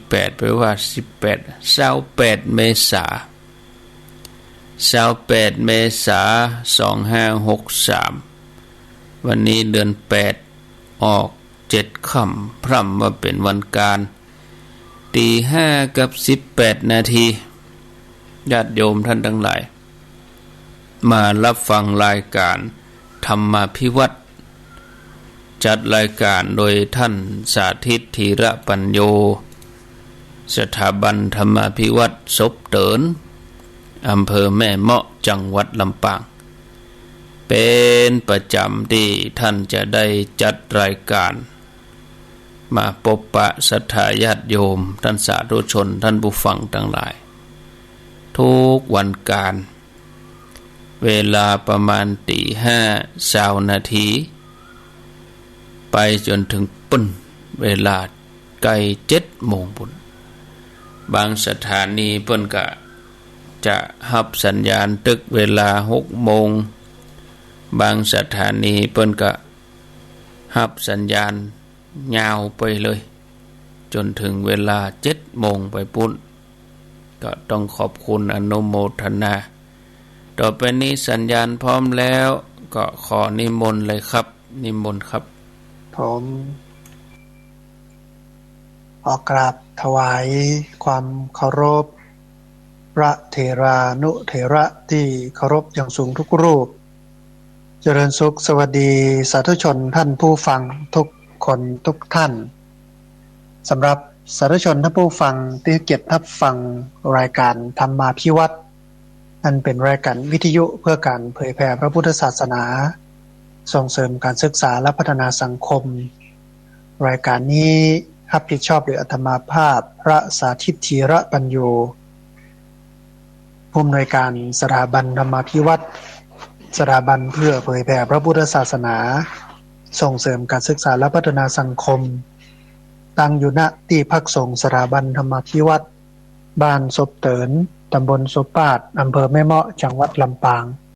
18แปลว่า18 28เมษา28เมษา2563วันนี้เดือน8ออก7ค่ำพร่ำว่าเป็นวันการตี5กับ18นาทีญาติโยมท่านทั้งหลายมารับฟังรายการธรรมาภิวัตรจัดรายการโดยท่านสาธิตธีระปัญโยสถาบันธรรมาภิวัตรศพเตินอำเภอแม่เมาะจังหวัดลำปางเป็นประจำที่ท่านจะได้จัดรายการมาพบปะศรัทธาญาติโยมท่านสาธุชนท่านผู้ฟังทั้งหลายทุกวันการเวลาประมาณตี5 นาทีไปจนถึงปุ่นเวลาใกล้7 โมงปุ่นบางสถานีเพิ่นก็จะรับสัญญาณตึกเวลา6 โมงบางสถานีเพิ่นก็รับสัญญาณยาวไปเลยจนถึงเวลา7 โมงไปปุ่นก็ต้องขอบคุณอนุโมทนาต่อไปนี้สัญญาณพร้อมแล้วก็ขอนิมนต์เลยครับนิมนต์ครับผมขอกราบถวายความเคารพพระเถรานุเถระที่เคารพอย่างสูงทุกรูปเจริญสุขสวัสดีสาธุชนท่านผู้ฟังทุกคนทุกท่านสำหรับสาธุชนท่านผู้ฟังที่เกียรติรับฟังรายการธรรมาภิวัตรอันเป็นรายการวิทยุเพื่อการเผยแผ่พระพุทธศาสนาส่งเสริมการศึกษาและพัฒนาสังคมรายการนี้รับผิดชอบโดยอาตมาภาพพระสาธิตธีระปัญโยผู้อำนวยการสถาบันธรรมาภิวัตรสถาบันเพื่อเผยแผ่พระพุทธศาสนาส่งเสริมการศึกษาและพัฒนาสังคมตั้งอยู่ณที่พักสงฆ์สถาบันธรรมาภิวัตรบ้านศพเตินตำบลศพปาดอำเภอแม่เมาะจังหวัดลำปาง